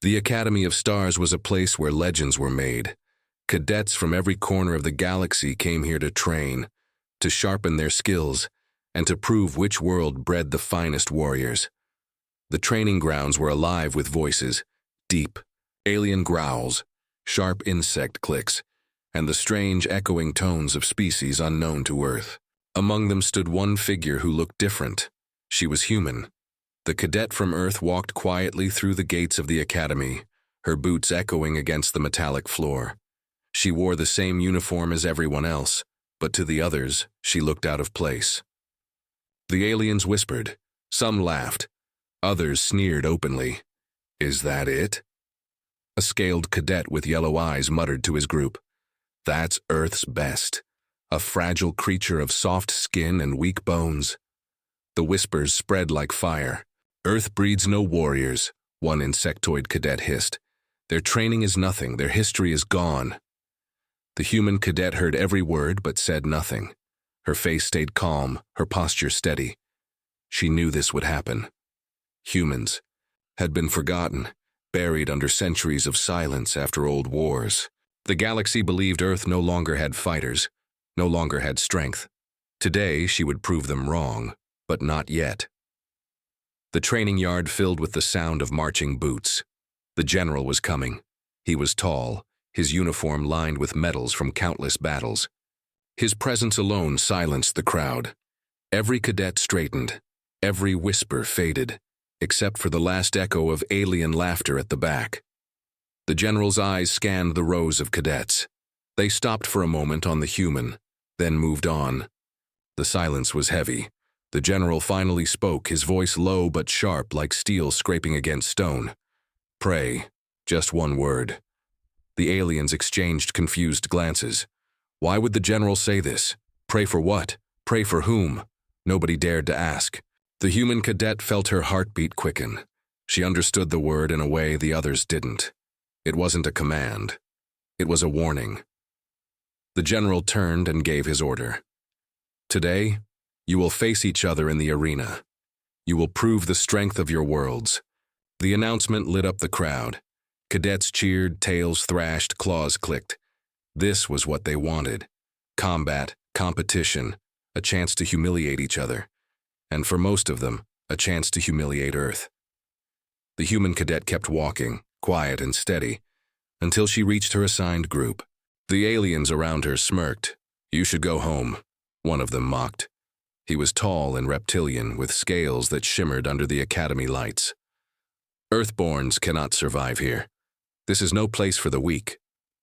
The Academy of Stars was a place where legends were made. Cadets from every corner of the galaxy came here to train, to sharpen their skills, and to prove which world bred the finest warriors. The training grounds were alive with voices, deep, alien growls, sharp insect clicks, and the strange echoing tones of species unknown to Earth. Among them stood one figure who looked different. She was human. The cadet from Earth walked quietly through the gates of the Academy, her boots echoing against the metallic floor. She wore the same uniform as everyone else, but to the others, she looked out of place. The aliens whispered. Some laughed. Others sneered openly. "Is that it?" A scaled cadet with yellow eyes muttered to his group. "That's Earth's best. A fragile creature of soft skin and weak bones." The whispers spread like fire. "Earth breeds no warriors," one insectoid cadet hissed. "Their training is nothing, their history is gone." The human cadet heard every word but said nothing. Her face stayed calm, her posture steady. She knew this would happen. Humans had been forgotten, buried under centuries of silence after old wars. The galaxy believed Earth no longer had fighters, no longer had strength. Today she would prove them wrong, but not yet. The training yard filled with the sound of marching boots. The general was coming. He was tall, his uniform lined with medals from countless battles. His presence alone silenced the crowd. Every cadet straightened, every whisper faded, except for the last echo of alien laughter at the back. The general's eyes scanned the rows of cadets. They stopped for a moment on the human, then moved on. The silence was heavy. The general finally spoke, his voice low but sharp like steel scraping against stone. "Pray," just one word. The aliens exchanged confused glances. Why would the general say this? Pray for what? Pray for whom? Nobody dared to ask. The human cadet felt her heartbeat quicken. She understood the word in a way the others didn't. It wasn't a command. It was a warning. The general turned and gave his order. "Today, you will face each other in the arena. You will prove the strength of your worlds." The announcement lit up the crowd. Cadets cheered, tails thrashed, claws clicked. This was what they wanted. Combat, competition, a chance to humiliate each other. And for most of them, a chance to humiliate Earth. The human cadet kept walking, quiet and steady, until she reached her assigned group. The aliens around her smirked. "You should go home," one of them mocked. He was tall and reptilian, with scales that shimmered under the Academy lights. "Earthborns cannot survive here. This is no place for the weak."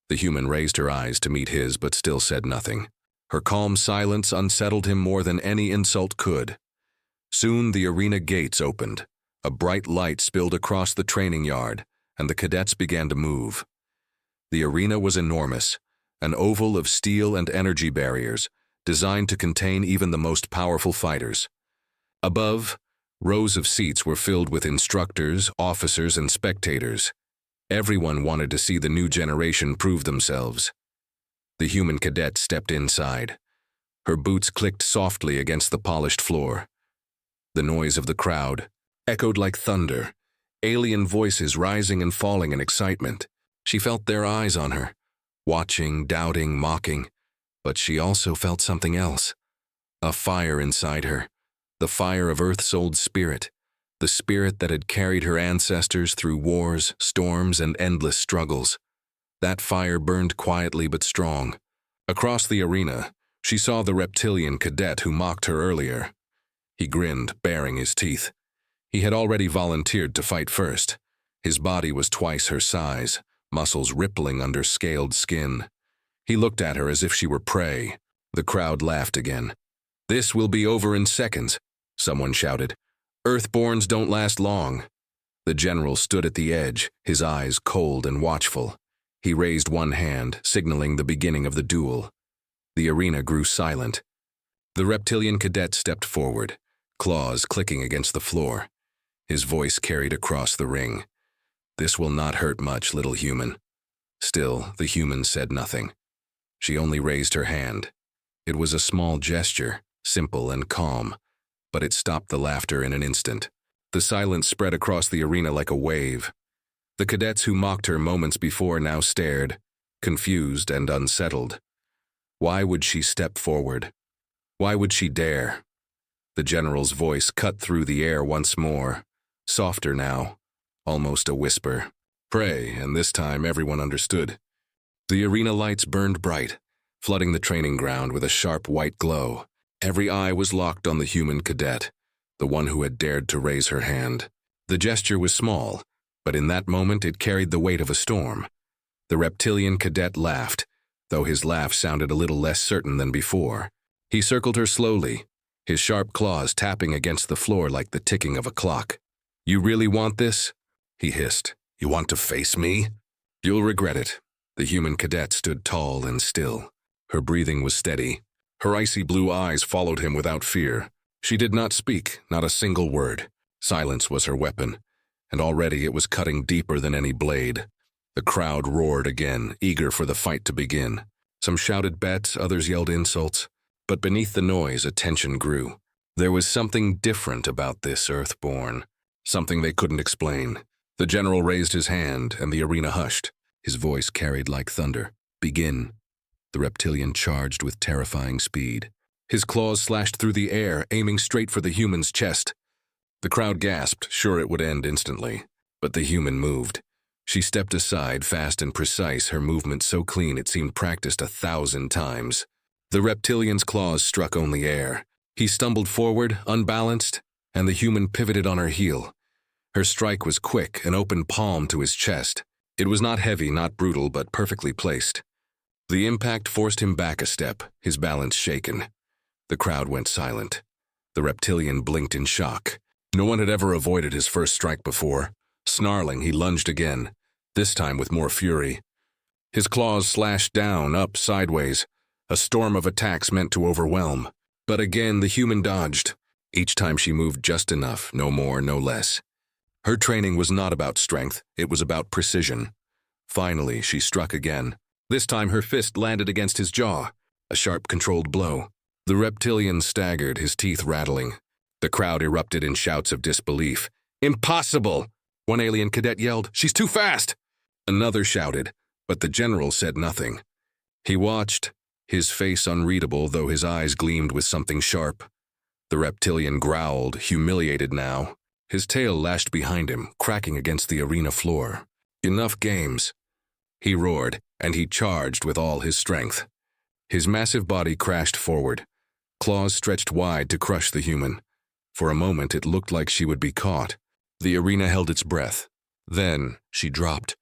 The human raised her eyes to meet his, but still said nothing. Her calm silence unsettled him more than any insult could. Soon the arena gates opened. A bright light spilled across the training yard, and the cadets began to move. The arena was enormous, an oval of steel and energy barriers, designed to contain even the most powerful fighters. Above, rows of seats were filled with instructors, officers, and spectators. Everyone wanted to see the new generation prove themselves. The human cadet stepped inside. Her boots clicked softly against the polished floor. The noise of the crowd echoed like thunder, alien voices rising and falling in excitement. She felt their eyes on her, watching, doubting, mocking, but she also felt something else. A fire inside her, the fire of Earth's old spirit, the spirit that had carried her ancestors through wars, storms, and endless struggles. That fire burned quietly but strong. Across the arena, she saw the reptilian cadet who mocked her earlier. He grinned, baring his teeth. He had already volunteered to fight first. His body was twice her size, muscles rippling under scaled skin. He looked at her as if she were prey. The crowd laughed again. "This will be over in seconds," someone shouted. "Earthborns don't last long." The general stood at the edge, his eyes cold and watchful. He raised one hand, signaling the beginning of the duel. The arena grew silent. The reptilian cadet stepped forward, claws clicking against the floor. His voice carried across the ring. "This will not hurt much, little human." Still, the human said nothing. She only raised her hand. It was a small gesture, simple and calm, but it stopped the laughter in an instant. The silence spread across the arena like a wave. The cadets who mocked her moments before now stared, confused and unsettled. Why would she step forward? Why would she dare? The general's voice cut through the air once more, softer now, almost a whisper. Pray, and this time everyone understood. The arena lights burned bright, flooding the training ground with a sharp white glow. Every eye was locked on the human cadet, the one who had dared to raise her hand. The gesture was small, but in that moment it carried the weight of a storm. The reptilian cadet laughed, though his laugh sounded a little less certain than before. He circled her slowly, his sharp claws tapping against the floor like the ticking of a clock. "You really want this?" he hissed. "You want to face me? You'll regret it." The human cadet stood tall and still. Her breathing was steady. Her icy blue eyes followed him without fear. She did not speak, not a single word. Silence was her weapon, and already it was cutting deeper than any blade. The crowd roared again, eager for the fight to begin. Some shouted bets, others yelled insults. But beneath the noise, a tension grew. There was something different about this Earthborn, something they couldn't explain. The general raised his hand, and the arena hushed. His voice carried like thunder. "Begin." The reptilian charged with terrifying speed. His claws slashed through the air, aiming straight for the human's chest. The crowd gasped, sure it would end instantly. But the human moved. She stepped aside, fast and precise, her movement so clean it seemed practiced 1,000 times. The reptilian's claws struck only air. He stumbled forward, unbalanced, and the human pivoted on her heel. Her strike was quick, an open palm to his chest. It was not heavy, not brutal, but perfectly placed. The impact forced him back a step, his balance shaken. The crowd went silent. The reptilian blinked in shock. No one had ever avoided his first strike before. Snarling, he lunged again, this time with more fury. His claws slashed down, up, sideways, a storm of attacks meant to overwhelm. But again the human dodged. Each time she moved just enough, no more, no less. Her training was not about strength, it was about precision. Finally, she struck again. This time her fist landed against his jaw, a sharp, controlled blow. The reptilian staggered, his teeth rattling. The crowd erupted in shouts of disbelief. "Impossible!" One alien cadet yelled, "She's too fast!" Another shouted, but the general said nothing. He watched, his face unreadable, though his eyes gleamed with something sharp. The reptilian growled, humiliated now. His tail lashed behind him, cracking against the arena floor. "Enough games." He roared, and he charged with all his strength. His massive body crashed forward, claws stretched wide to crush the human. For a moment it looked like she would be caught. The arena held its breath. Then she dropped.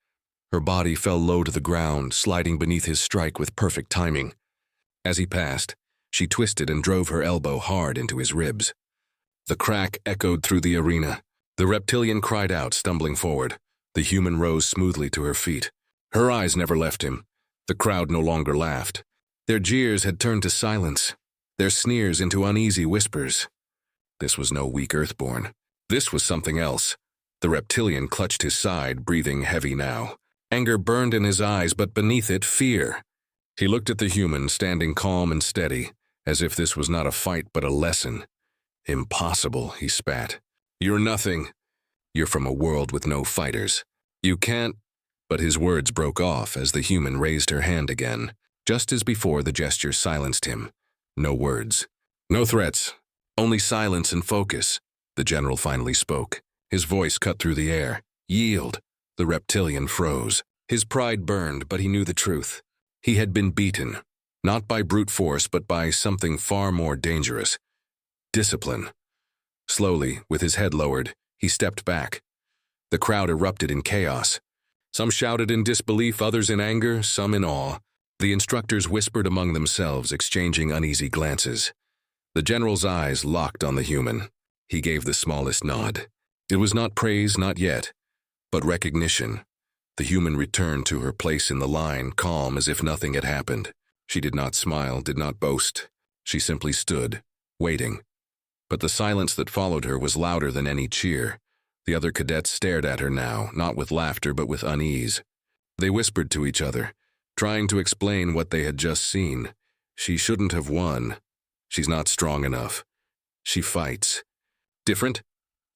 Her body fell low to the ground, sliding beneath his strike with perfect timing. As he passed, she twisted and drove her elbow hard into his ribs. The crack echoed through the arena. The reptilian cried out, stumbling forward. The human rose smoothly to her feet. Her eyes never left him. The crowd no longer laughed. Their jeers had turned to silence, their sneers into uneasy whispers. This was no weak Earthborn. This was something else. The reptilian clutched his side, breathing heavy now. Anger burned in his eyes, but beneath it, fear. He looked at the human, standing calm and steady, as if this was not a fight but a lesson. "Impossible," he spat. "You're nothing. You're from a world with no fighters. You can't—" But his words broke off as the human raised her hand again. Just as before, the gesture silenced him. No words. No threats. Only silence and focus. The general finally spoke. His voice cut through the air. "Yield." The reptilian froze. His pride burned, but he knew the truth. He had been beaten, not by brute force, but by something far more dangerous. Discipline. Slowly, with his head lowered, he stepped back. The crowd erupted in chaos. Some shouted in disbelief, others in anger, some in awe. The instructors whispered among themselves, exchanging uneasy glances. The general's eyes locked on the human. He gave the smallest nod. It was not praise, not yet, but recognition. The human returned to her place in the line, calm as if nothing had happened. She did not smile, did not boast. She simply stood, waiting. But the silence that followed her was louder than any cheer. The other cadets stared at her now, not with laughter but with unease. They whispered to each other, trying to explain what they had just seen. She shouldn't have won. She's not strong enough. She fights. Different?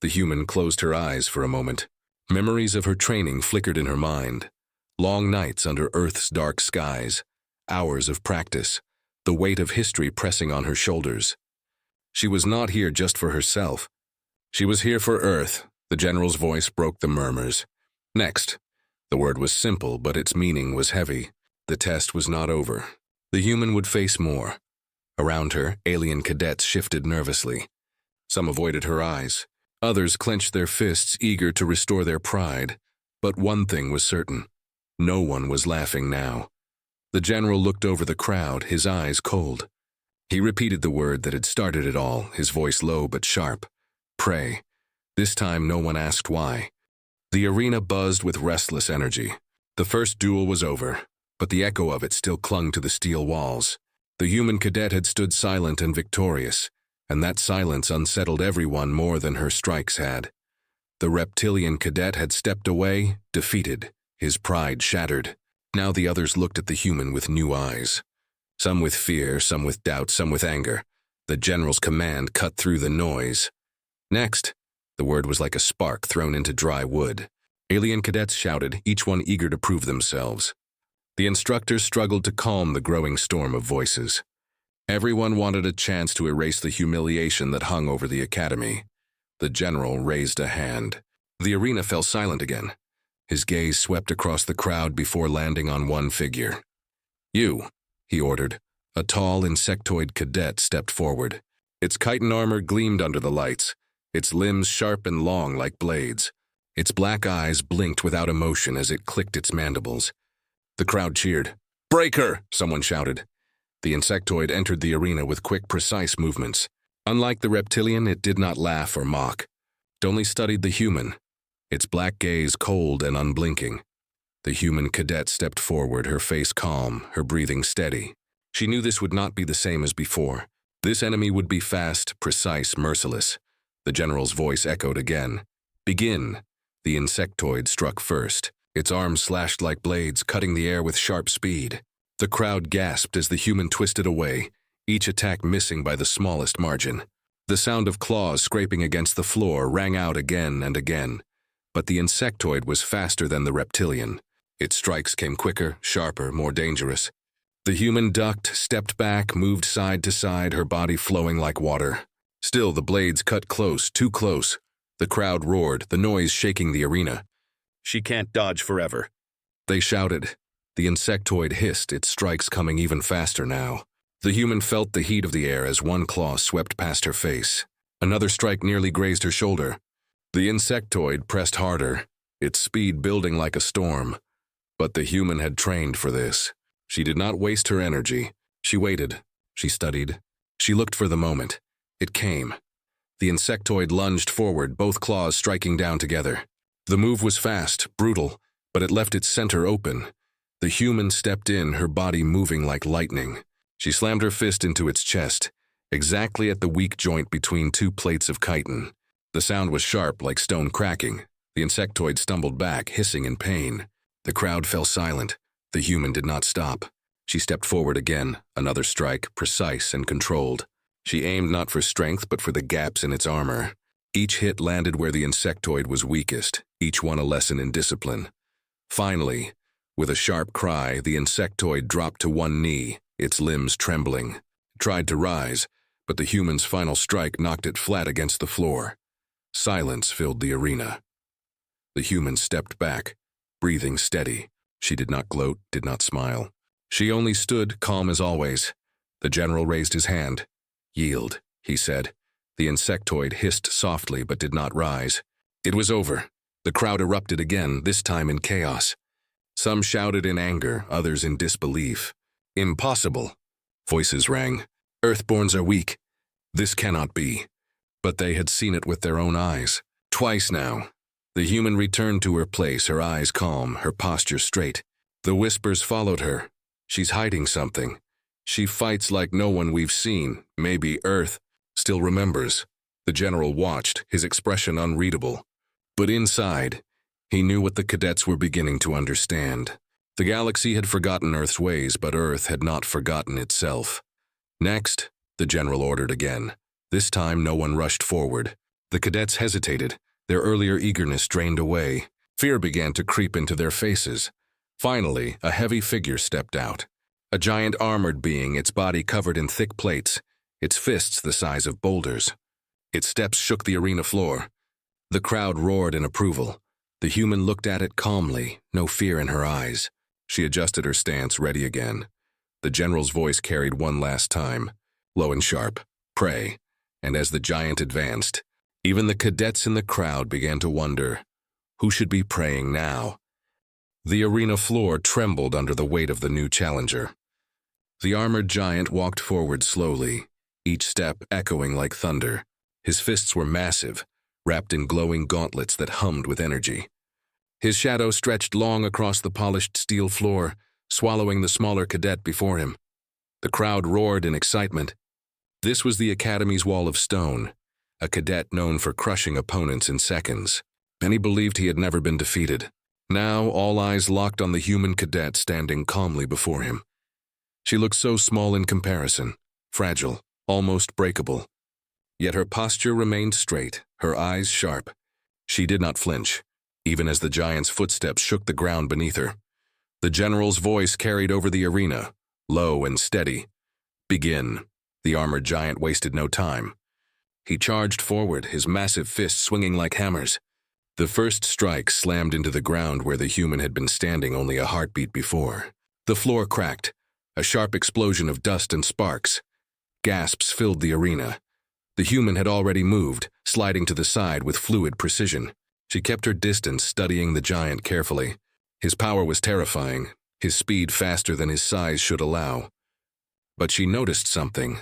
The human closed her eyes for a moment. Memories of her training flickered in her mind. Long nights under Earth's dark skies, hours of practice, the weight of history pressing on her shoulders. She was not here just for herself. She was here for Earth. The general's voice broke the murmurs. Next. The word was simple, but its meaning was heavy. The test was not over. The human would face more. Around her, alien cadets shifted nervously. Some avoided her eyes. Others clenched their fists, eager to restore their pride. But one thing was certain. No one was laughing now. The general looked over the crowd, his eyes cold. He repeated the word that had started it all, his voice low but sharp. Pray. This time no one asked why. The arena buzzed with restless energy. The first duel was over, but the echo of it still clung to the steel walls. The human cadet had stood silent and victorious, and that silence unsettled everyone more than her strikes had. The reptilian cadet had stepped away, defeated, his pride shattered. Now the others looked at the human with new eyes. Some with fear, some with doubt, some with anger. The general's command cut through the noise. Next. The word was like a spark thrown into dry wood. Alien cadets shouted, each one eager to prove themselves. The instructors struggled to calm the growing storm of voices. Everyone wanted a chance to erase the humiliation that hung over the academy. The general raised a hand. The arena fell silent again. His gaze swept across the crowd before landing on one figure. You, he ordered. A tall insectoid cadet stepped forward. Its chitin armor gleamed under the lights, its limbs sharp and long like blades. Its black eyes blinked without emotion as it clicked its mandibles. The crowd cheered. "Break her!" someone shouted. The insectoid entered the arena with quick, precise movements. Unlike the reptilian, it did not laugh or mock. It only studied the human, its black gaze cold and unblinking. The human cadet stepped forward, her face calm, her breathing steady. She knew this would not be the same as before. This enemy would be fast, precise, merciless. The general's voice echoed again. "Begin." The insectoid struck first. Its arms slashed like blades, cutting the air with sharp speed. The crowd gasped as the human twisted away, each attack missing by the smallest margin. The sound of claws scraping against the floor rang out again and again. But the insectoid was faster than the reptilian. Its strikes came quicker, sharper, more dangerous. The human ducked, stepped back, moved side to side, her body flowing like water. Still, the blades cut close, too close. The crowd roared, the noise shaking the arena. "She can't dodge forever," they shouted. The insectoid hissed, its strikes coming even faster now. The human felt the heat of the air as one claw swept past her face. Another strike nearly grazed her shoulder. The insectoid pressed harder, its speed building like a storm. But the human had trained for this. She did not waste her energy. She waited. She studied. She looked for the moment. It came. The insectoid lunged forward, both claws striking down together. The move was fast, brutal, but it left its center open. The human stepped in, her body moving like lightning. She slammed her fist into its chest, exactly at the weak joint between two plates of chitin. The sound was sharp, like stone cracking. The insectoid stumbled back, hissing in pain. The crowd fell silent. The human did not stop. She stepped forward again, another strike, precise and controlled. She aimed not for strength, but for the gaps in its armor. Each hit landed where the insectoid was weakest, each one a lesson in discipline. Finally, with a sharp cry, the insectoid dropped to one knee, its limbs trembling. It tried to rise, but the human's final strike knocked it flat against the floor. Silence filled the arena. The human stepped back, breathing steady. She did not gloat, did not smile. She only stood, calm as always. The general raised his hand. "Yield," he said. The insectoid hissed softly but did not rise. It was over. The crowd erupted again, this time in chaos. Some shouted in anger, others in disbelief. "Impossible!" Voices rang. "Earthborns are weak. This cannot be." But they had seen it with their own eyes. Twice now. The human returned to her place, her eyes calm, her posture straight. The whispers followed her. "She's hiding something. She fights like no one we've seen. Maybe Earth still remembers." The general watched, his expression unreadable. But inside, he knew what the cadets were beginning to understand. The galaxy had forgotten Earth's ways, but Earth had not forgotten itself. "Next," the general ordered again. This time no one rushed forward. The cadets hesitated, their earlier eagerness drained away. Fear began to creep into their faces. Finally, a heavy figure stepped out. A giant armored being, its body covered in thick plates, its fists the size of boulders. Its steps shook the arena floor. The crowd roared in approval. The human looked at it calmly, no fear in her eyes. She adjusted her stance, ready again. The general's voice carried one last time, low and sharp, "Pray." And as the giant advanced, even the cadets in the crowd began to wonder, who should be praying now? The arena floor trembled under the weight of the new challenger. The armored giant walked forward slowly, each step echoing like thunder. His fists were massive, wrapped in glowing gauntlets that hummed with energy. His shadow stretched long across the polished steel floor, swallowing the smaller cadet before him. The crowd roared in excitement. This was the Academy's wall of stone, a cadet known for crushing opponents in seconds. Many believed he had never been defeated. Now all eyes locked on the human cadet standing calmly before him. She looked so small in comparison, fragile, almost breakable. Yet her posture remained straight, her eyes sharp. She did not flinch, even as the giant's footsteps shook the ground beneath her. The general's voice carried over the arena, low and steady. "Begin." The armored giant wasted no time. He charged forward, his massive fists swinging like hammers. The first strike slammed into the ground where the human had been standing only a heartbeat before. The floor cracked, a sharp explosion of dust and sparks. Gasps filled the arena. The human had already moved, sliding to the side with fluid precision. She kept her distance, studying the giant carefully. His power was terrifying, his speed faster than his size should allow. But she noticed something.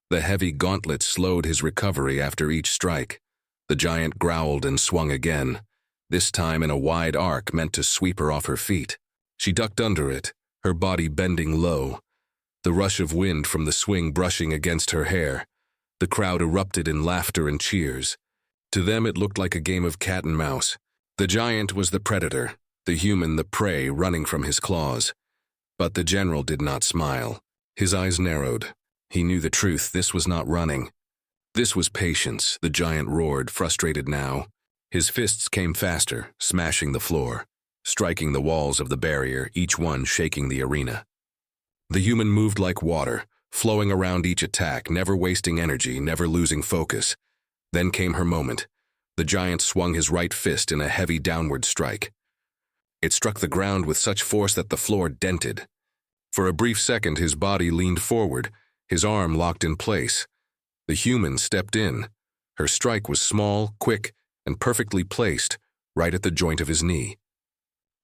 The heavy gauntlet slowed his recovery after each strike. The giant growled and swung again, this time in a wide arc meant to sweep her off her feet. She ducked under it, her body bending low. The rush of wind from the swing brushing against her hair. The crowd erupted in laughter and cheers. To them it looked like a game of cat and mouse. The giant was the predator, the human the prey running from his claws. But the general did not smile. His eyes narrowed. He knew the truth, this was not running. This was patience, the giant roared, frustrated now. His fists came faster, smashing the floor, striking the walls of the barrier, each one shaking the arena. The human moved like water, flowing around each attack, never wasting energy, never losing focus. Then came her moment. The giant swung his right fist in a heavy downward strike. It struck the ground with such force that the floor dented. For a brief second, his body leaned forward, his arm locked in place. The human stepped in. Her strike was small, quick, and perfectly placed, right at the joint of his knee.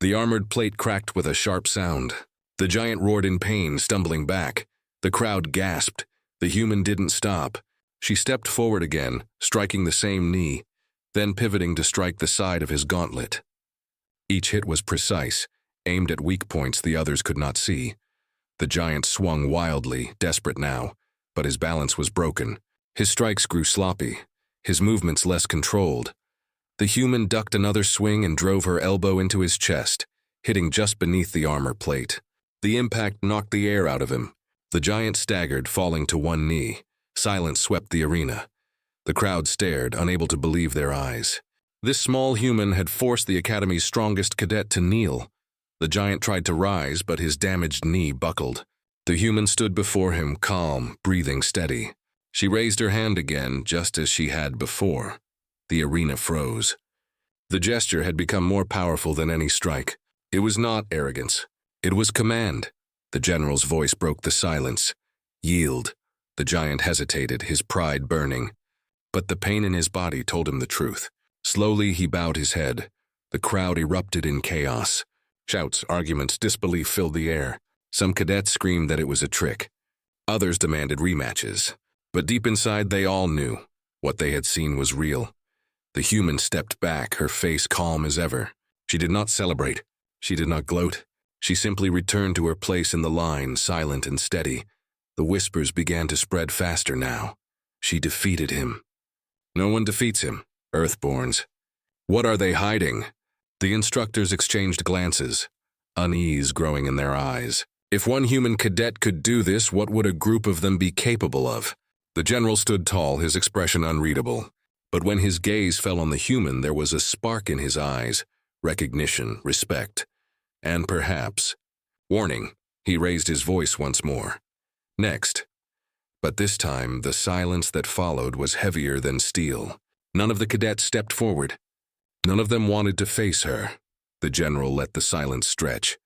The armored plate cracked with a sharp sound. The giant roared in pain, stumbling back. The crowd gasped. The human didn't stop. She stepped forward again, striking the same knee, then pivoting to strike the side of his gauntlet. Each hit was precise, aimed at weak points the others could not see. The giant swung wildly, desperate now, but his balance was broken. His strikes grew sloppy, his movements less controlled. The human ducked another swing and drove her elbow into his chest, hitting just beneath the armor plate. The impact knocked the air out of him. The giant staggered, falling to one knee. Silence swept the arena. The crowd stared, unable to believe their eyes. This small human had forced the Academy's strongest cadet to kneel. The giant tried to rise, but his damaged knee buckled. The human stood before him, calm, breathing steady. She raised her hand again, just as she had before. The arena froze. The gesture had become more powerful than any strike. It was not arrogance. It was command. The general's voice broke the silence. Yield. The giant hesitated, his pride burning. But the pain in his body told him the truth. Slowly he bowed his head. The crowd erupted in chaos. Shouts, arguments, disbelief filled the air. Some cadets screamed that it was a trick. Others demanded rematches. But deep inside they all knew. What they had seen was real. The human stepped back, her face calm as ever. She did not celebrate. She did not gloat. She simply returned to her place in the line, silent and steady. The whispers began to spread faster now. She defeated him. No one defeats him, Earthborns. What are they hiding? The instructors exchanged glances, unease growing in their eyes. If one human cadet could do this, what would a group of them be capable of? The general stood tall, his expression unreadable. But when his gaze fell on the human, there was a spark in his eyes, recognition, respect, and perhaps warning. He raised his voice once more. Next. But this time, the silence that followed was heavier than steel. None of the cadets stepped forward. None of them wanted to face her. The general let the silence stretch.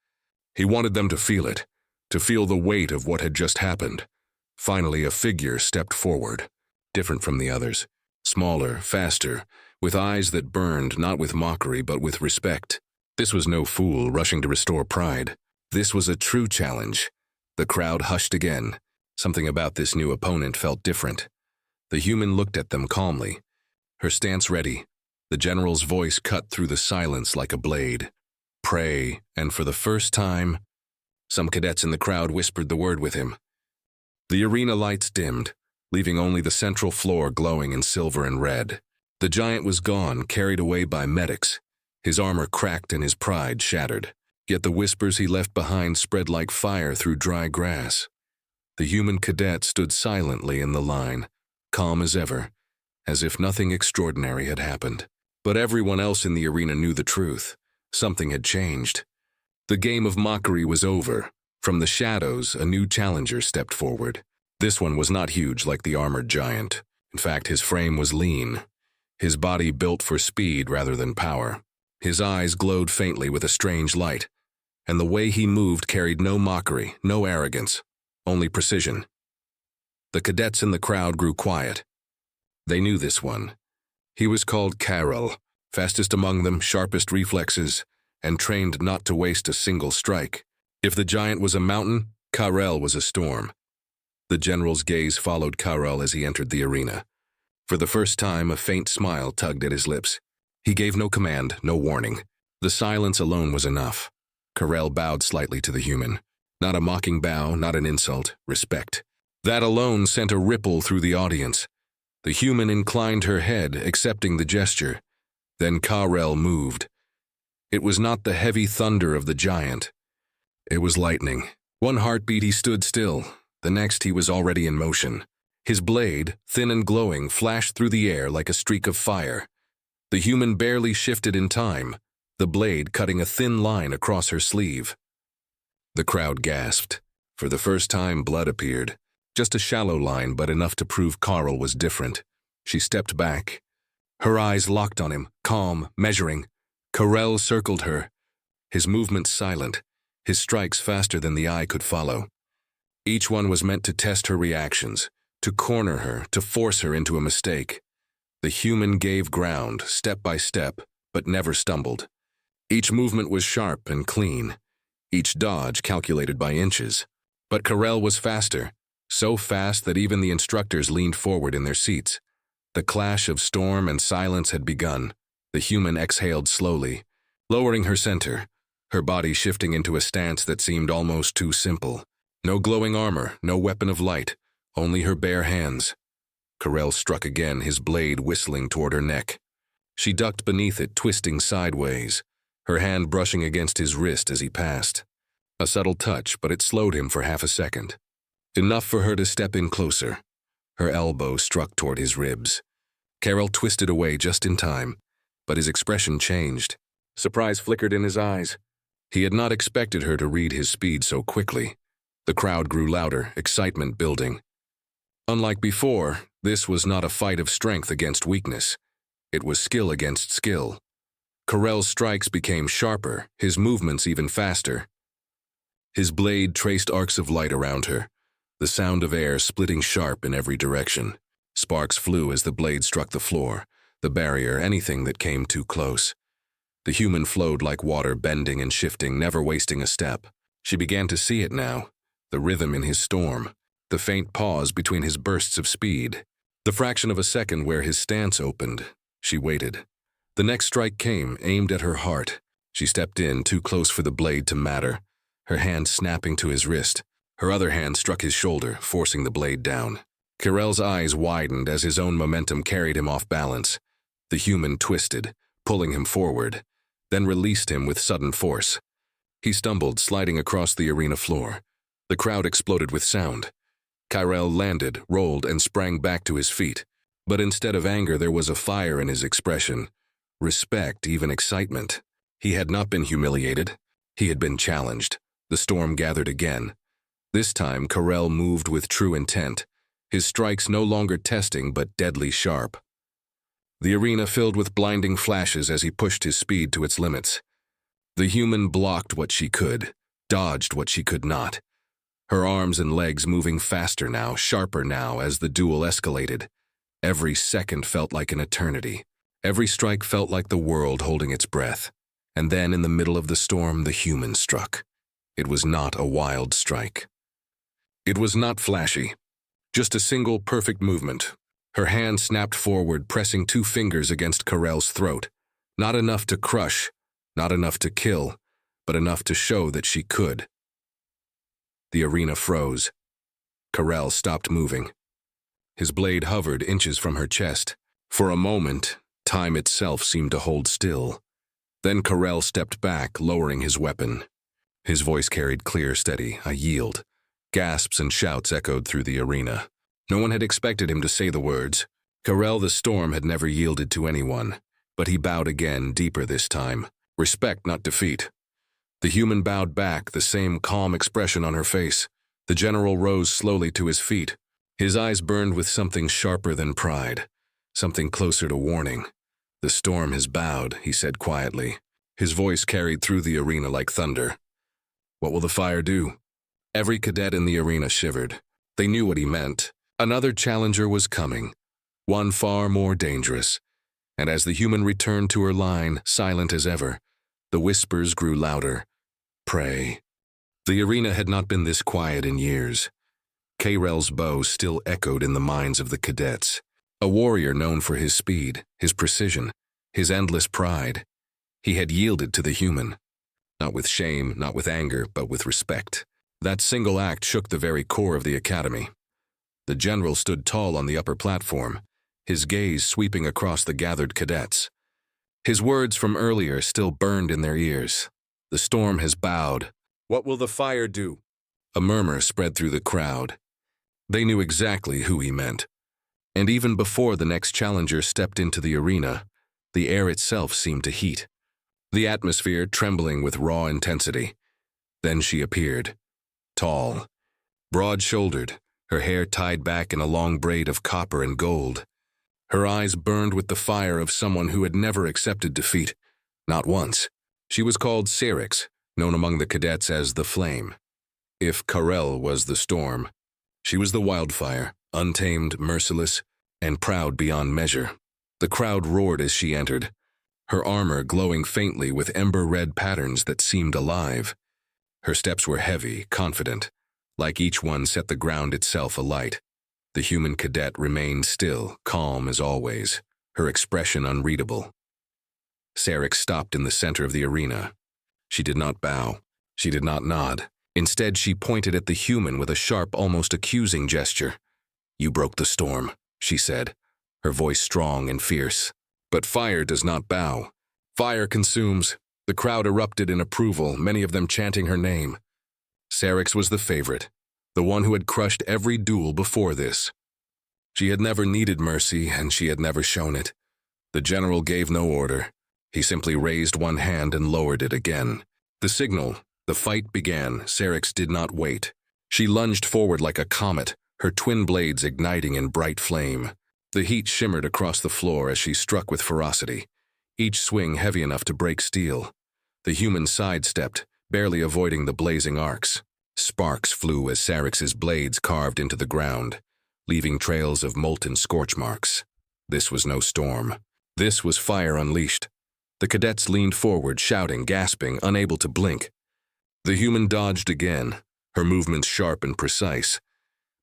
He wanted them to feel it, to feel the weight of what had just happened. Finally, a figure stepped forward, different from the others, smaller, faster, with eyes that burned not with mockery but with respect. This was no fool rushing to restore pride. This was a true challenge. The crowd hushed again. Something about this new opponent felt different. The human looked at them calmly, her stance ready. The general's voice cut through the silence like a blade. Pray, and for the first time, some cadets in the crowd whispered the word with him. The arena lights dimmed, leaving only the central floor glowing in silver and red. The giant was gone, carried away by medics. His armor cracked and his pride shattered. Yet the whispers he left behind spread like fire through dry grass. The human cadet stood silently in the line, calm as ever, as if nothing extraordinary had happened. But everyone else in the arena knew the truth. Something had changed. The game of mockery was over. From the shadows, a new challenger stepped forward. This one was not huge like the armored giant. In fact, his frame was lean, his body built for speed rather than power. His eyes glowed faintly with a strange light, and the way he moved carried no mockery, no arrogance, only precision. The cadets in the crowd grew quiet. They knew this one. He was called Cadet, fastest among them, sharpest reflexes, and trained not to waste a single strike. If the giant was a mountain, Cadet was a storm. The general's gaze followed Cadet as he entered the arena. For the first time, a faint smile tugged at his lips. He gave no command, no warning. The silence alone was enough. Cadet bowed slightly to the human. Not a mocking bow, not an insult, respect. That alone sent a ripple through the audience. The human inclined her head, accepting the gesture. Then Cadet moved. It was not the heavy thunder of the giant. It was lightning. One heartbeat he stood still. The next he was already in motion. His blade, thin and glowing, flashed through the air like a streak of fire. The human barely shifted in time, the blade cutting a thin line across her sleeve. The crowd gasped. For the first time, blood appeared. Just a shallow line, but enough to prove Cadet was different. She stepped back. Her eyes locked on him, calm, measuring. Cadet circled her, his movements silent, his strikes faster than the eye could follow. Each one was meant to test her reactions, to corner her, to force her into a mistake. The human gave ground, step by step, but never stumbled. Each movement was sharp and clean, each dodge calculated by inches. But Cadet was faster, so fast that even the instructors leaned forward in their seats. The clash of storm and silence had begun. The human exhaled slowly, lowering her center, her body shifting into a stance that seemed almost too simple. No glowing armor, no weapon of light, only her bare hands. Cadet struck again, his blade whistling toward her neck. She ducked beneath it, twisting sideways, her hand brushing against his wrist as he passed. A subtle touch, but it slowed him for half a second. Enough for her to step in closer. Her elbow struck toward his ribs. Cadet twisted away just in time, but his expression changed. Surprise flickered in his eyes. He had not expected her to read his speed so quickly. The crowd grew louder, excitement building. Unlike before, this was not a fight of strength against weakness. It was skill against skill. Cadet's strikes became sharper, his movements even faster. His blade traced arcs of light around her, the sound of air splitting sharp in every direction. Sparks flew as the blade struck the floor, the barrier, anything that came too close. The human flowed like water, bending and shifting, never wasting a step. She began to see it now, the rhythm in his storm, the faint pause between his bursts of speed, the fraction of a second where his stance opened. She waited. The next strike came, aimed at her heart. She stepped in, too close for the blade to matter, her hand snapping to his wrist. Her other hand struck his shoulder, forcing the blade down. Cadet's eyes widened as his own momentum carried him off balance. The human twisted, pulling him forward, then released him with sudden force. He stumbled, sliding across the arena floor. The crowd exploded with sound. Cadet landed, rolled, and sprang back to his feet. But instead of anger, there was a fire in his expression. Respect, even excitement. He had not been humiliated. He had been challenged. The storm gathered again. This time, Carell moved with true intent, his strikes no longer testing but deadly sharp. The arena filled with blinding flashes as he pushed his speed to its limits. The human blocked what she could, dodged what she could not. Her arms and legs moving faster now, sharper now as the duel escalated. Every second felt like an eternity. Every strike felt like the world holding its breath. And then in the middle of the storm, the human struck. It was not a wild strike. It was not flashy. Just a single perfect movement. Her hand snapped forward, pressing 2 fingers against Carell's throat. Not enough to crush, not enough to kill, but enough to show that she could. The arena froze. Carell stopped moving. His blade hovered inches from her chest. For a moment, time itself seemed to hold still. Then Carell stepped back, lowering his weapon. His voice carried clear, steady, "I yield." Gasps and shouts echoed through the arena. No one had expected him to say the words. Carell the Storm had never yielded to anyone, but he bowed again, deeper this time. Respect, not defeat. The human bowed back, the same calm expression on her face. The general rose slowly to his feet. His eyes burned with something sharper than pride, something closer to warning. "The storm has bowed," he said quietly. His voice carried through the arena like thunder. "What will the fire do?" Every cadet in the arena shivered. They knew what he meant. Another challenger was coming, one far more dangerous. And as the human returned to her line, silent as ever, the whispers grew louder. "Pray." The arena had not been this quiet in years. Carell's bow still echoed in the minds of the cadets. A warrior known for his speed, his precision, his endless pride. He had yielded to the human. Not with shame, not with anger, but with respect. That single act shook the very core of the academy. The general stood tall on the upper platform, his gaze sweeping across the gathered cadets. His words from earlier still burned in their ears. "The storm has bowed. What will the fire do?" A murmur spread through the crowd. They knew exactly who he meant. And even before the next challenger stepped into the arena, the air itself seemed to heat, the atmosphere trembling with raw intensity. Then she appeared. Tall, broad-shouldered, her hair tied back in a long braid of copper and gold. Her eyes burned with the fire of someone who had never accepted defeat, not once. She was called Syrinx, known among the cadets as the Flame. If Carell was the storm, she was the wildfire, untamed, merciless, and proud beyond measure. The crowd roared as she entered, her armor glowing faintly with ember-red patterns that seemed alive. Her steps were heavy, confident, like each one set the ground itself alight. The human cadet remained still, calm as always, her expression unreadable. Syrinx stopped in the center of the arena. She did not bow. She did not nod. Instead, she pointed at the human with a sharp, almost accusing gesture. "You broke the storm," she said, her voice strong and fierce. "But fire does not bow. Fire consumes." The crowd erupted in approval, many of them chanting her name. Syrinx was the favorite, the one who had crushed every duel before this. She had never needed mercy, and she had never shown it. The general gave no order. He simply raised one hand and lowered it again. The signal, the fight began. Syrinx did not wait. She lunged forward like a comet, her twin blades igniting in bright flame. The heat shimmered across the floor as she struck with ferocity, each swing heavy enough to break steel. The human sidestepped, barely avoiding the blazing arcs. Sparks flew as Syrinx's blades carved into the ground, leaving trails of molten scorch marks. This was no storm. This was fire unleashed. The cadets leaned forward, shouting, gasping, unable to blink. The human dodged again, her movements sharp and precise.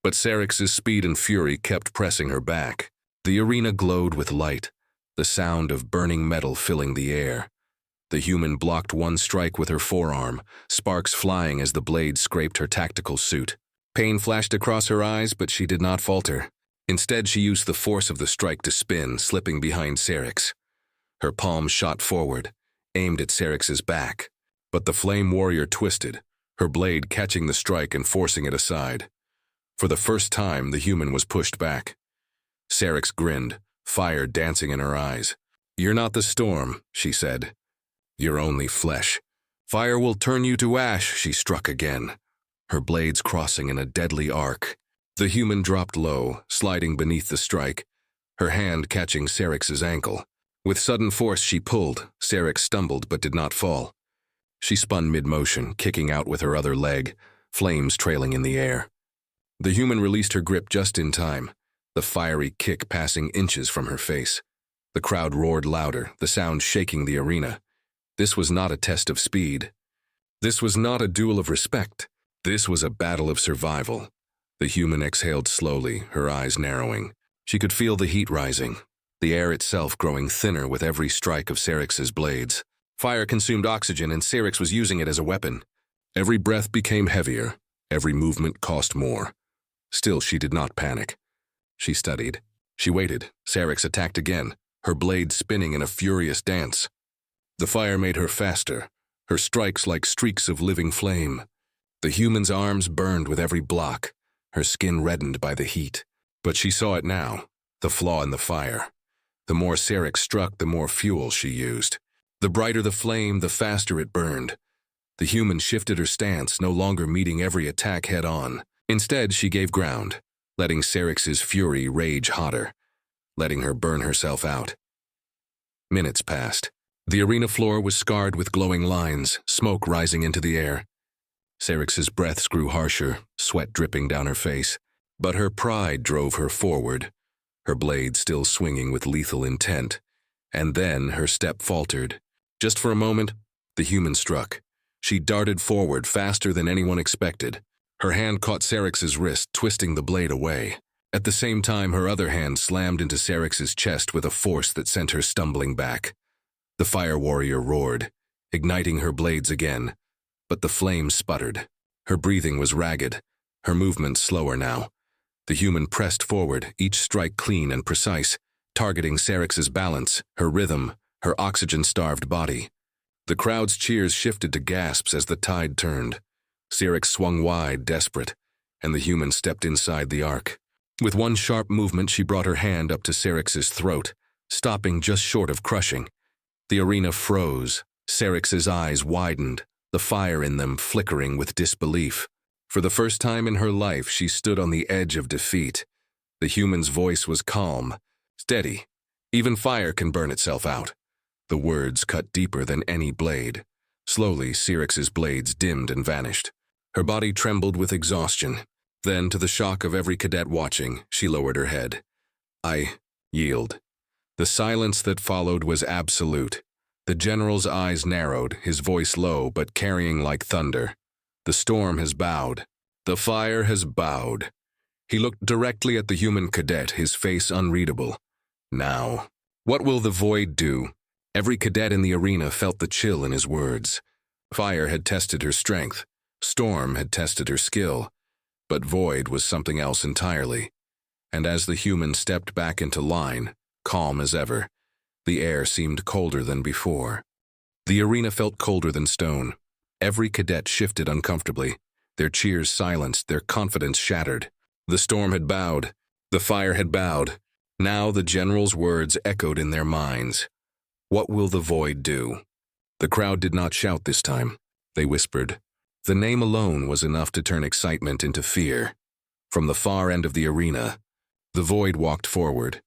But Syrinx's speed and fury kept pressing her back. The arena glowed with light, the sound of burning metal filling the air. The human blocked one strike with her forearm, sparks flying as the blade scraped her tactical suit. Pain flashed across her eyes, but she did not falter. Instead, she used the force of the strike to spin, slipping behind Syrinx. Her palm shot forward, aimed at Syrinx's back. But the flame warrior twisted, her blade catching the strike and forcing it aside. For the first time, the human was pushed back. Syrinx grinned, fire dancing in her eyes. "You're not the storm," she said. You're only flesh. Fire will turn you to ash, she struck again, her blades crossing in a deadly arc. The human dropped low, sliding beneath the strike, her hand catching Syrinx's ankle. With sudden force she pulled. Syrinx stumbled but did not fall. She spun mid-motion, kicking out with her other leg, flames trailing in the air. The human released her grip just in time, the fiery kick passing inches from her face. The crowd roared louder, the sound shaking the arena. This was not a test of speed. This was not a duel of respect. This was a battle of survival. The human exhaled slowly, her eyes narrowing. She could feel the heat rising, the air itself growing thinner with every strike of Syrinx's blades. Fire consumed oxygen and Syrinx was using it as a weapon. Every breath became heavier, every movement cost more. Still, she did not panic. She studied. She waited. Syrinx attacked again, her blade spinning in a furious dance. The fire made her faster, her strikes like streaks of living flame. The human's arms burned with every block, her skin reddened by the heat. But she saw it now, the flaw in the fire. The more Syrinx struck, the more fuel she used. The brighter the flame, the faster it burned. The human shifted her stance, no longer meeting every attack head-on. Instead, she gave ground, letting Syrinx's fury rage hotter, letting her burn herself out. Minutes passed. The arena floor was scarred with glowing lines, smoke rising into the air. Syrinx's breaths grew harsher, sweat dripping down her face. But her pride drove her forward, her blade still swinging with lethal intent. And then her step faltered. Just for a moment, the human struck. She darted forward faster than anyone expected. Her hand caught Syrinx's wrist, twisting the blade away. At the same time, her other hand slammed into Syrinx's chest with a force that sent her stumbling back. The fire warrior roared, igniting her blades again. But the flame sputtered. Her breathing was ragged, her movements slower now. The human pressed forward, each strike clean and precise, targeting Syrinx's balance, her rhythm, her oxygen-starved body. The crowd's cheers shifted to gasps as the tide turned. Syrinx swung wide, desperate, and the human stepped inside the arc. With one sharp movement, she brought her hand up to Syrinx's throat, stopping just short of crushing. The arena froze. Syrinx's eyes widened, the fire in them flickering with disbelief. For the first time in her life, she stood on the edge of defeat. The human's voice was calm, steady. Even fire can burn itself out. The words cut deeper than any blade. Slowly, Syrinx's blades dimmed and vanished. Her body trembled with exhaustion. Then, to the shock of every cadet watching, she lowered her head. I yield. The silence that followed was absolute. The general's eyes narrowed, his voice low but carrying like thunder. The storm has bowed. The fire has bowed. He looked directly at the human cadet, his face unreadable. Now, what will the void do? Every cadet in the arena felt the chill in his words. Fire had tested her strength. Storm had tested her skill. But void was something else entirely. And as the human stepped back into line, calm as ever, the air seemed colder than before. The arena felt colder than stone. Every cadet shifted uncomfortably. Their cheers silenced, their confidence shattered. The storm had bowed. The fire had bowed. Now the general's words echoed in their minds. What will the void do? The crowd did not shout this time. They whispered. The name alone was enough to turn excitement into fear. From the far end of the arena, the void walked forward.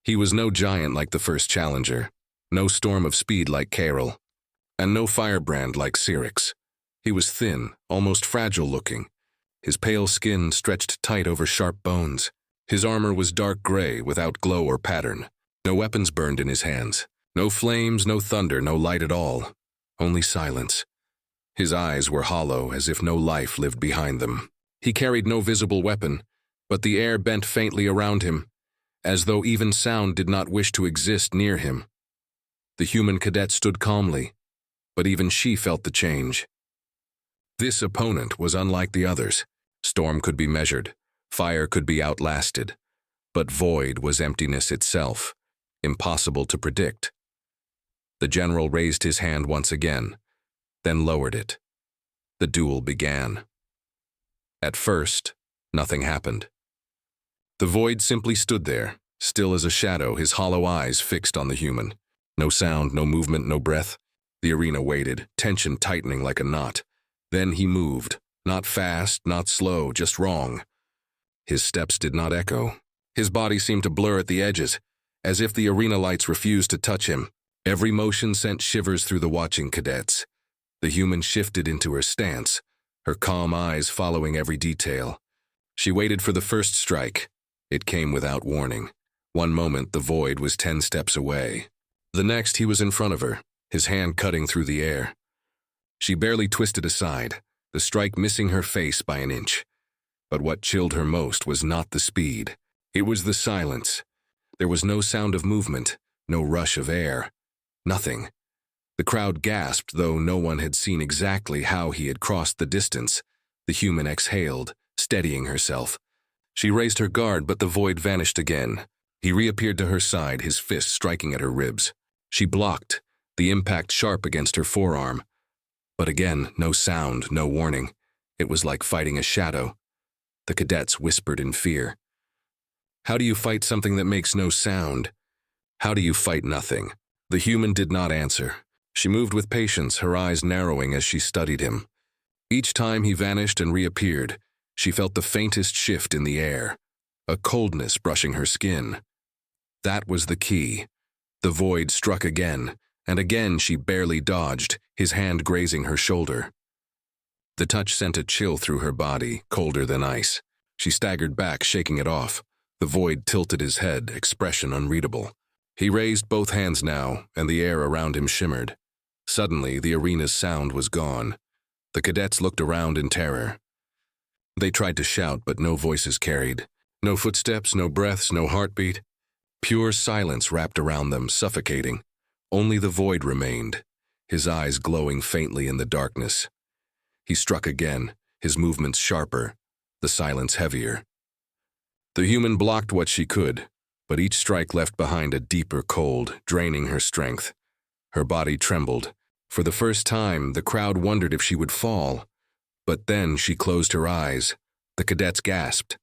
He was no giant like the first challenger, no storm of speed like Carol, and no firebrand like Syrinx. He was thin, almost fragile-looking. His pale skin stretched tight over sharp bones. His armor was dark gray, without glow or pattern. No weapons burned in his hands. No flames, no thunder, no light at all. Only silence. His eyes were hollow, as if no life lived behind them. He carried no visible weapon, but the air bent faintly around him, as though even sound did not wish to exist near him. The human cadet stood calmly, but even she felt the change. This opponent was unlike the others. Storm could be measured, fire could be outlasted, but void was emptiness itself, impossible to predict. The general raised his hand once again, then lowered it. The duel began. At first, nothing happened. The void simply stood there, still as a shadow, his hollow eyes fixed on the human. No sound, no movement, no breath. The arena waited, tension tightening like a knot. Then he moved. Not fast, not slow, just wrong. His steps did not echo. His body seemed to blur at the edges, as if the arena lights refused to touch him. Every motion sent shivers through the watching cadets. The human shifted into her stance, her calm eyes following every detail. She waited for the first strike. It came without warning. One moment, the void was 10 steps away. The next, he was in front of her, his hand cutting through the air. She barely twisted aside, the strike missing her face by an inch. But what chilled her most was not the speed. It was the silence. There was no sound of movement, no rush of air. Nothing. The crowd gasped, though no one had seen exactly how he had crossed the distance. The human exhaled, steadying herself. She raised her guard, but the void vanished again. He reappeared to her side, his fist striking at her ribs. She blocked, the impact sharp against her forearm. But again, no sound, no warning. It was like fighting a shadow. The cadets whispered in fear. How do you fight something that makes no sound? How do you fight nothing? The human did not answer. She moved with patience, her eyes narrowing as she studied him. Each time he vanished and reappeared, she felt the faintest shift in the air, a coldness brushing her skin. That was the key. The void struck again, and again she barely dodged, his hand grazing her shoulder. The touch sent a chill through her body, colder than ice. She staggered back, shaking it off. The void tilted his head, expression unreadable. He raised both hands now, and the air around him shimmered. Suddenly, the arena's sound was gone. The cadets looked around in terror. They tried to shout, but no voices carried. No footsteps, no breaths, no heartbeat. Pure silence wrapped around them, suffocating. Only the void remained, his eyes glowing faintly in the darkness. He struck again, his movements sharper, the silence heavier. The human blocked what she could, but each strike left behind a deeper cold, draining her strength. Her body trembled. For the first time, the crowd wondered if she would fall. But then she closed her eyes. The cadets gasped.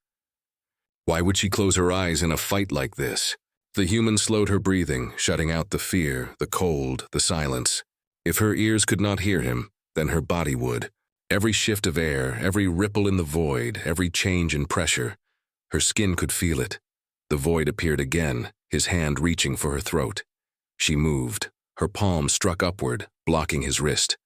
Why would she close her eyes in a fight like this? The human slowed her breathing, shutting out the fear, the cold, the silence. If her ears could not hear him, then her body would. Every shift of air, every ripple in the void, every change in pressure. Her skin could feel it. The void appeared again, his hand reaching for her throat. She moved. Her palm struck upward, blocking his wrist.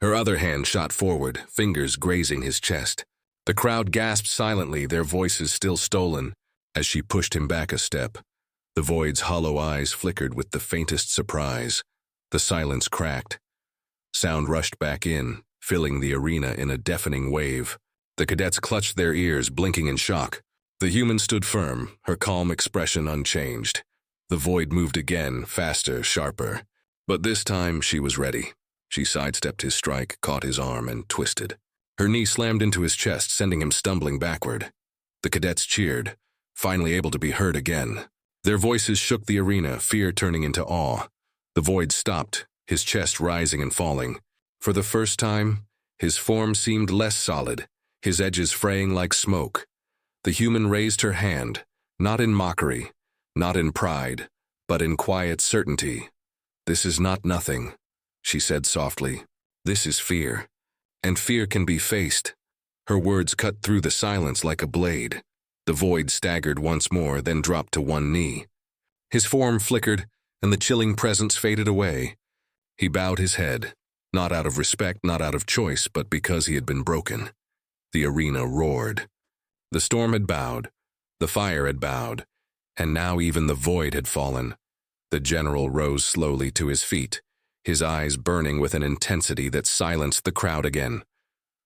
Her other hand shot forward, fingers grazing his chest. The crowd gasped silently, their voices still stolen, as she pushed him back a step. The void's hollow eyes flickered with the faintest surprise. The silence cracked. Sound rushed back in, filling the arena in a deafening wave. The cadets clutched their ears, blinking in shock. The human stood firm, her calm expression unchanged. The void moved again, faster, sharper. But this time she was ready. She sidestepped his strike, caught his arm, and twisted. Her knee slammed into his chest, sending him stumbling backward. The cadets cheered, finally able to be heard again. Their voices shook the arena, fear turning into awe. The void stopped, his chest rising and falling. For the first time, his form seemed less solid, his edges fraying like smoke. The human raised her hand, not in mockery, not in pride, but in quiet certainty. "This is not nothing," she said softly. "This is fear. And fear can be faced." Her words cut through the silence like a blade. The void staggered once more, then dropped to one knee. His form flickered, and the chilling presence faded away. He bowed his head, not out of respect, not out of choice, but because he had been broken. The arena roared. The storm had bowed, the fire had bowed, and now even the void had fallen. The general rose slowly to his feet, his eyes burning with an intensity that silenced the crowd again.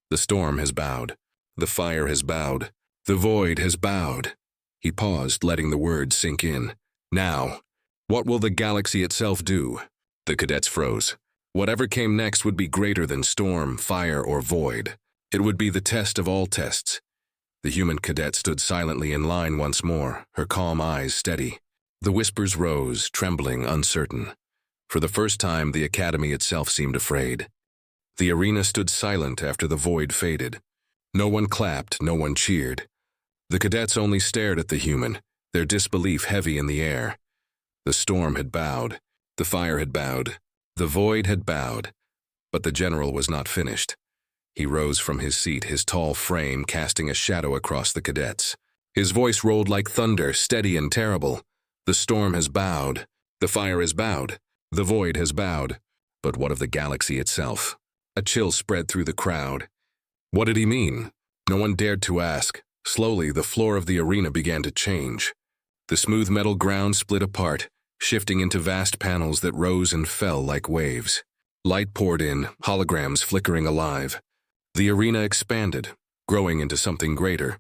The storm has bowed. The fire has bowed. The void has bowed. He paused, letting the words sink in. Now, what will the galaxy itself do? The cadets froze. Whatever came next would be greater than storm, fire, or void. It would be the test of all tests. The human cadet stood silently in line once more, her calm eyes steady. The whispers rose, trembling, uncertain. For the first time, the academy itself seemed afraid. The arena stood silent after the void faded. No one clapped, no one cheered. The cadets only stared at the human, their disbelief heavy in the air. The storm had bowed. The fire had bowed. The void had bowed, but the general was not finished. He rose from his seat, his tall frame casting a shadow across the cadets. His voice rolled like thunder, steady and terrible. The storm has bowed. The fire has bowed. The void has bowed. But what of the galaxy itself? A chill spread through the crowd. What did he mean? No one dared to ask. Slowly, the floor of the arena began to change. The smooth metal ground split apart, shifting into vast panels that rose and fell like waves. Light poured in, holograms flickering alive. The arena expanded, growing into something greater.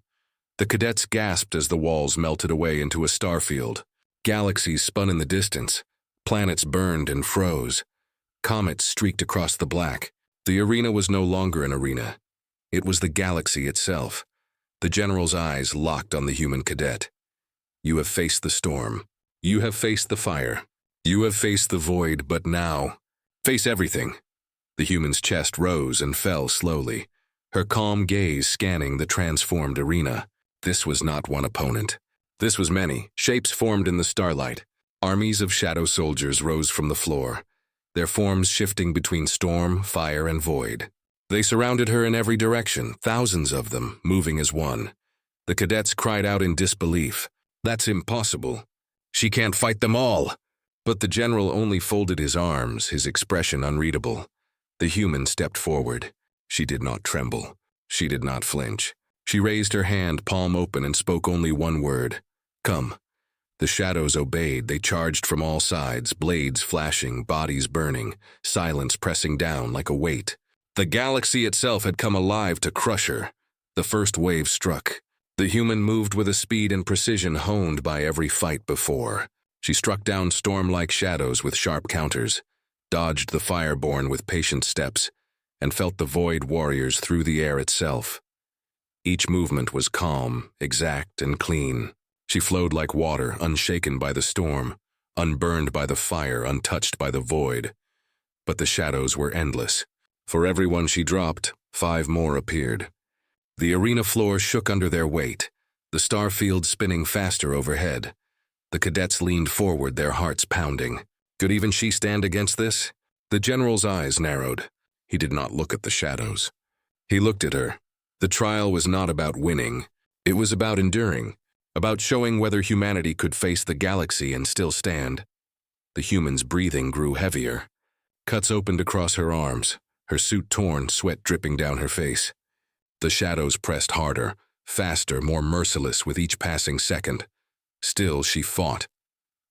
The cadets gasped as the walls melted away into a starfield. Galaxies spun in the distance. Planets burned and froze. Comets streaked across the black. The arena was no longer an arena. It was the galaxy itself. The general's eyes locked on the human cadet. You have faced the storm. You have faced the fire. You have faced the void, but now, face everything. The human's chest rose and fell slowly, her calm gaze scanning the transformed arena. This was not one opponent. This was many. Shapes formed in the starlight. Armies of shadow soldiers rose from the floor, their forms shifting between storm, fire, and void. They surrounded her in every direction, thousands of them, moving as one. The cadets cried out in disbelief. That's impossible. She can't fight them all. But the general only folded his arms, his expression unreadable. The human stepped forward. She did not tremble. She did not flinch. She raised her hand, palm open, and spoke only one word. Come. The shadows obeyed. They charged from all sides, blades flashing, bodies burning, silence pressing down like a weight. The galaxy itself had come alive to crush her. The first wave struck. The human moved with a speed and precision honed by every fight before. She struck down storm-like shadows with sharp counters, dodged the fireborn with patient steps, and felt the void warriors through the air itself. Each movement was calm, exact, and clean. She flowed like water, unshaken by the storm, unburned by the fire, untouched by the void. But the shadows were endless. For every one she dropped, 5 more appeared. The arena floor shook under their weight, the starfield spinning faster overhead. The cadets leaned forward, their hearts pounding. Could even she stand against this? The general's eyes narrowed. He did not look at the shadows. He looked at her. The trial was not about winning. It was about enduring, about showing whether humanity could face the galaxy and still stand. The human's breathing grew heavier. Cuts opened across her arms, her suit torn, sweat dripping down her face. The shadows pressed harder, faster, more merciless with each passing second. Still, she fought.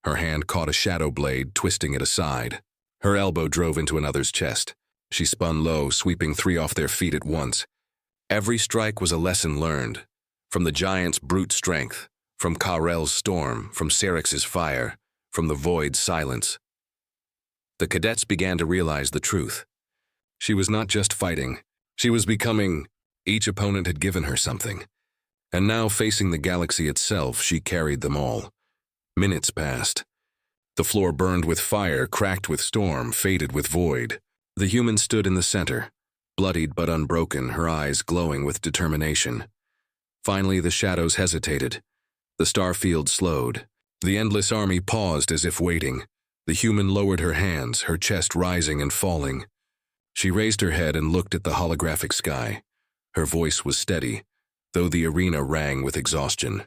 Her hand caught a shadow blade, twisting it aside. Her elbow drove into another's chest. She spun low, sweeping 3 off their feet at once. Every strike was a lesson learned. From the giant's brute strength, from Ka-Rel's storm, from Serex's fire, from the void's silence. The cadets began to realize the truth. She was not just fighting. She was becoming. Each opponent had given her something. And now, facing the galaxy itself, she carried them all. Minutes passed. The floor burned with fire, cracked with storm, faded with void. The human stood in the center, bloodied but unbroken, her eyes glowing with determination. Finally, the shadows hesitated. The starfield slowed. The endless army paused as if waiting. The human lowered her hands, her chest rising and falling. She raised her head and looked at the holographic sky. Her voice was steady, though the arena rang with exhaustion.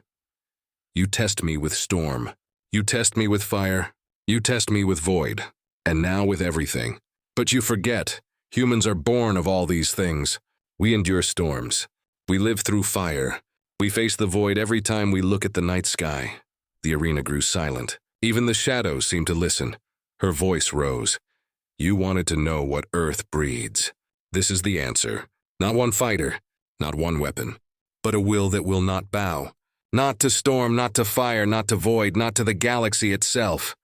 You test me with storm. You test me with fire. You test me with void. And now with everything. But you forget, humans are born of all these things. We endure storms. We live through fire. We face the void every time we look at the night sky. The arena grew silent. Even the shadows seemed to listen. Her voice rose. You wanted to know what Earth breeds. This is the answer. Not one fighter, not one weapon, but a will that will not bow. Not to storm, not to fire, not to void, not to the galaxy itself.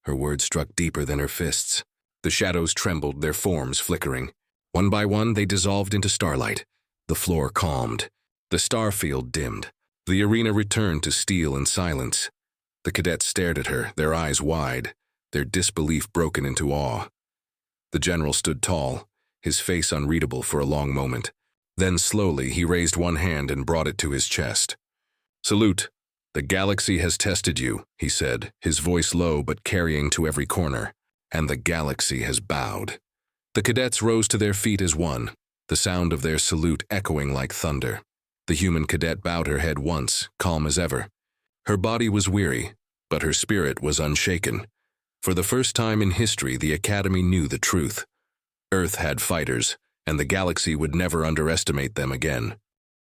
Her words struck deeper than her fists. The shadows trembled, their forms flickering. One by one, they dissolved into starlight. The floor calmed. The starfield dimmed. The arena returned to steel and silence. The cadets stared at her, their eyes wide, their disbelief broken into awe. The general stood tall, his face unreadable for a long moment. Then slowly, he raised one hand and brought it to his chest. Salute. The galaxy has tested you, he said, his voice low but carrying to every corner. and the galaxy has bowed. The cadets rose to their feet as one, the sound of their salute echoing like thunder. The human cadet bowed her head once, calm as ever. Her body was weary, but her spirit was unshaken. For the first time in history, the Academy knew the truth. Earth had fighters, and the galaxy would never underestimate them again.